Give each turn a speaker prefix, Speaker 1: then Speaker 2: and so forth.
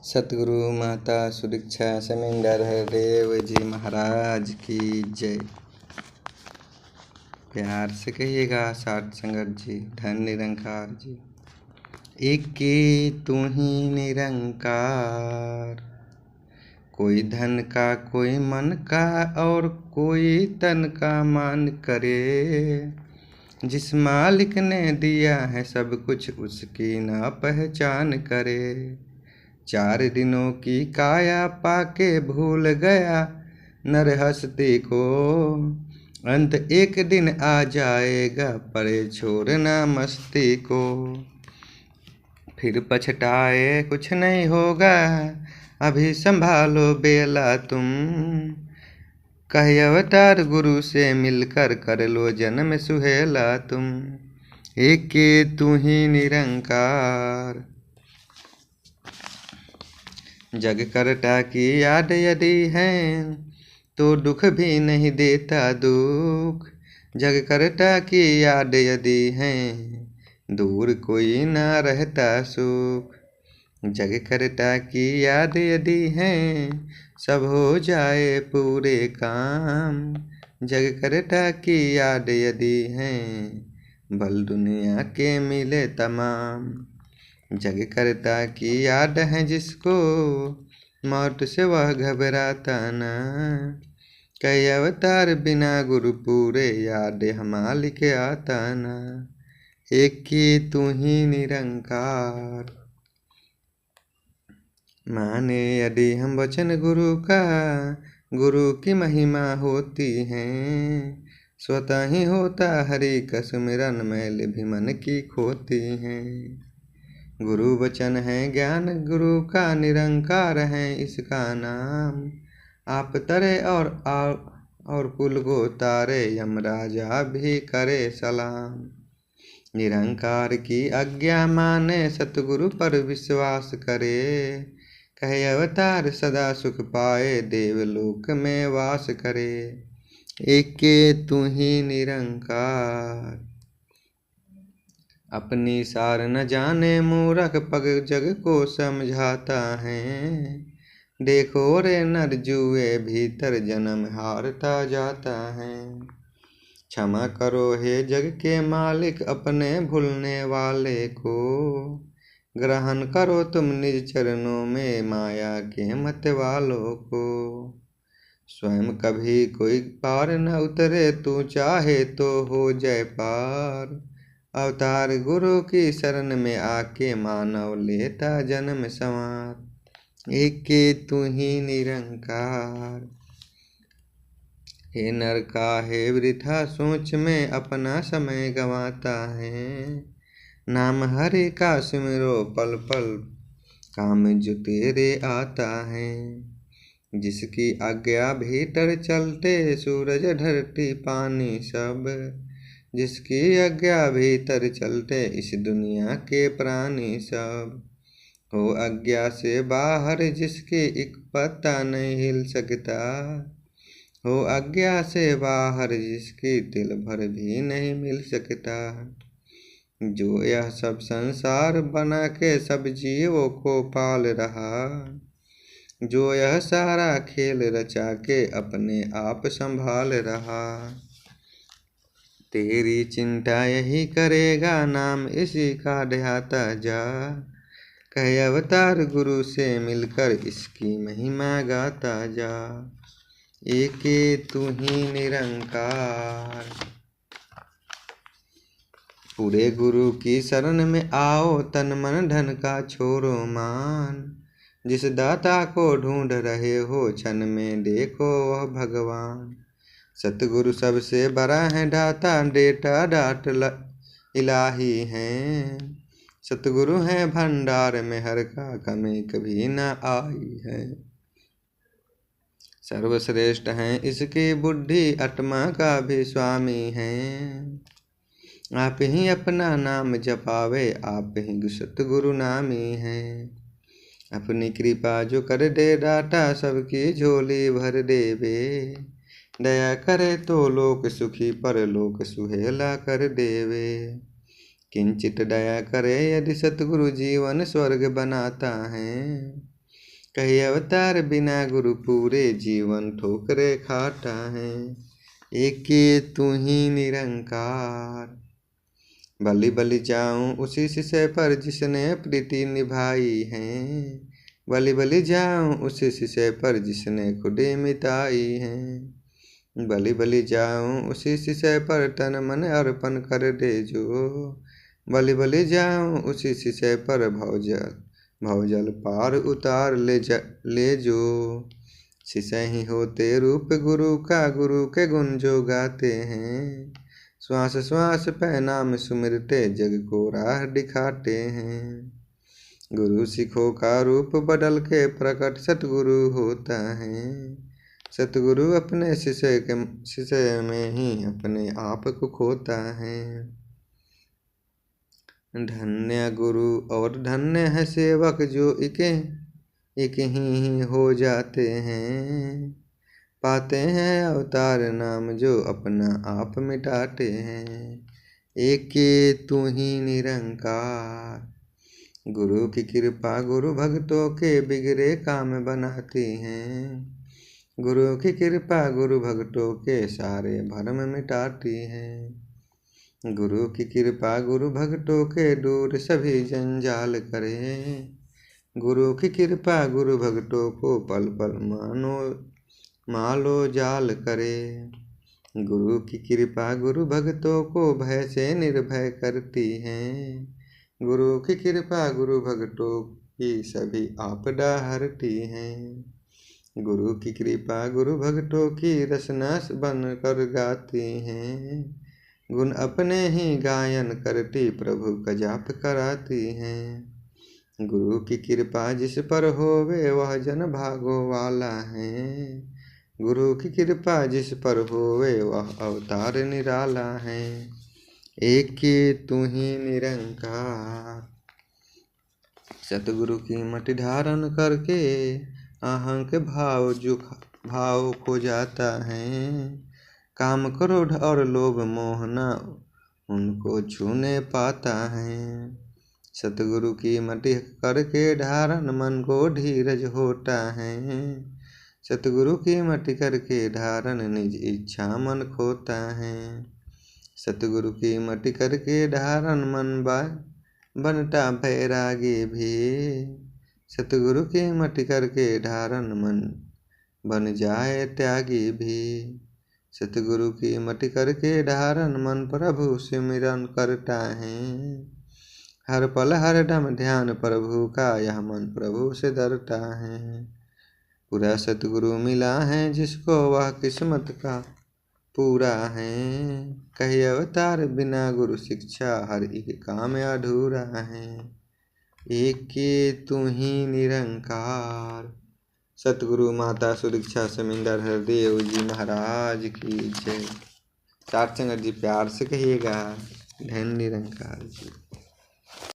Speaker 1: सतगुरु माता सुदीक्षा सेमेंडर हरदेव जी महाराज की जय। प्यार से कहिएगा साथ संगत जी। धन निरंकार जी। एके तू ही निरंकार, कोई धन का कोई मन का और कोई तन का मान करे। जिस मालिक ने दिया है सब कुछ उसकी ना पहचान करे। 4 दिनों की काया पाके भूल गया नर हस्ती को। अंत एक दिन आ जाएगा परे छोड़ना मस्ती को। फिर पछताए कुछ नहीं होगा, अभी संभालो बेला तुम। कहे अवतार गुरु से मिलकर कर लो जन्म सुहेला तुम। एके तू ही निरंकार, जग करता की याद यदि है तो दुख भी नहीं देता दुख। जग करता की याद यदि है दूर कोई ना रहता सुख। जग करता की याद यदि है सब हो जाए पूरे काम। जग करता की याद यदि है भल दुनिया के मिले तमाम। जग करता की याद है जिसको मौत से वह घबराता ना। कई अवतार बिना गुरु पूरे याद मालिक आता ना। एक ही तू ही निरंकार, माने यदि हम वचन गुरु का गुरु की महिमा होती है। स्वतः ही होता हरि का सुमिरन मैल भी मन की खोती है। गुरु वचन है ज्ञान गुरु का निरंकार है इसका नाम। आप तरे और कुल को तारे यमराजा भी करे सलाम। निरंकार की आज्ञा माने सतगुरु पर विश्वास करे। कहे अवतार सदा सुख पाए देवलोक में वास करे। एके तू ही निरंकार, अपनी सार न जाने मूरख पग जग को समझाता है। देखो रे नर जुए भीतर जन्म हारता जाता है। क्षमा करो हे जग के मालिक अपने भूलने वाले को। ग्रहण करो तुम निज चरणों में माया के मत वालों को। स्वयं कभी कोई पार न उतरे तू चाहे तो हो जाए पार। अवतार गुरु की शरण में आके मानव लेता जन्म संवार। एके तू ही निरंकार, हे नर काहे वृथा सोच में अपना समय गंवाता है। नाम हरि का सिमरो पल पल काम जो तेरे आता है। जिसकी आज्ञा भीतर चलते सूरज धरती पानी सब। जिसकी आज्ञा भीतर चलते इस दुनिया के प्राणी सब। हो आज्ञा से बाहर जिसके एक पत्ता नहीं हिल सकता। हो आज्ञा से बाहर जिसकी तिल भर भी नहीं मिल सकता। जो यह सब संसार बना के सब जीवों को पाल रहा। जो यह सारा खेल रचा के अपने आप संभाल रहा। तेरी चिंता यही करेगा नाम इसी का ध्याता जा। कहे अवतार गुरु से मिलकर इसकी महिमा गाता जा। एके तू ही निरंकार, पूरे गुरु की शरण में आओ तन मन धन का छोड़ो मान। जिस दाता को ढूंढ रहे हो क्षण में देखो वह भगवान। सतगुरु सबसे बड़ा है दाता डेटा डाट इलाही है। सतगुरु है भंडार में हर का कमी कभी न आई है। सर्वश्रेष्ठ है इसकी बुद्धि आत्मा का भी स्वामी है। आप ही अपना नाम जपावे आप ही सतगुरु नामी है। अपनी कृपा जो कर दे दाता सबकी झोली भर देवे। दया करे तो लोक सुखी पर लोक सुहेला कर देवे। किंचित दया करे यदि सतगुरु जीवन स्वर्ग बनाता है। कई अवतार बिना गुरु पूरे जीवन ठोकरे खाता है। एक तू ही निरंकार। बलि बलि जाऊं उसी शिष्य पर जिसने प्रीति निभाई है। बलि बलि जाऊं उसी शिष्य पर जिसने खुदी मिटाई है। बलि बलि जाऊं उसी शिष्य पर तन मन अर्पण कर दे जो। बलि बलि जाऊं उसी शिष्य पर भवजल पार उतार ले जो। शिष्य ही होते रूप गुरु का, गुरु के गुण जो गाते हैं। श्वास श्वास पे नाम सुमिरते जग को राह दिखाते हैं। गुरु सिखों का रूप बदल के प्रकट सतगुरु होता है। सतगुरु अपने शिष्य में ही अपने आप को खोता है। धन्य गुरु और धन्य है सेवक जो एक ही हो जाते हैं। पाते हैं अवतार नाम जो अपना आप मिटाते हैं। एक तू ही निरंकार। गुरु की कृपा गुरु भक्तों के बिगड़े काम बनाती हैं। गुरु की कृपा गुरु भक्तों के सारे भरम मिटाती है। गुरु की कृपा गुरु भक्तों के दूर सभी जंजाल करे। गुरु की कृपा गुरु भक्तों को पल पल मालो जाल करे। गुरु की कृपा गुरु भक्तों को भय से निर्भय करती है। गुरु की कृपा गुरु भक्तों की सभी आपदा हरती है। गुरु की कृपा गुरु भक्तों की रसना बन कर गाती हैं। गुण अपने ही गायन करती प्रभु का जाप कराती हैं। गुरु की कृपा जिस पर होवे वह जन भागो वाला है। गुरु की कृपा जिस पर होवे वह अवतार निराला है। एक तू ही निरंकार। सतगुरु की मति धारण करके अहंक भाव खो जाता है। काम क्रोध और लोभ मोहना उनको छूने पाता है। सतगुरु की मति करके धारण मन को धीरज होता है। सतगुरु की मति करके धारण निज इच्छा मन खोता है। सतगुरु की मति करके धारण मन बनता बैरागी भी। सतगुरु की मति करके धारण मन बन जाए त्यागी भी। सतगुरु की मति करके धारण मन प्रभु सिमरन करता है। हर पल हर दम ध्यान प्रभु का यह मन प्रभु से डरता है। पूरा सतगुरु मिला है जिसको वह किस्मत का पूरा है। कहीं अवतार बिना गुरु शिक्षा हर एक काम अधूरा है। एक तू ही निरंकार। सतगुरु माता सुदीक्षा समिंदर हरदेव जी महाराज की जय। चार संगत जी प्यार से कहिएगा धन निरंकार जी।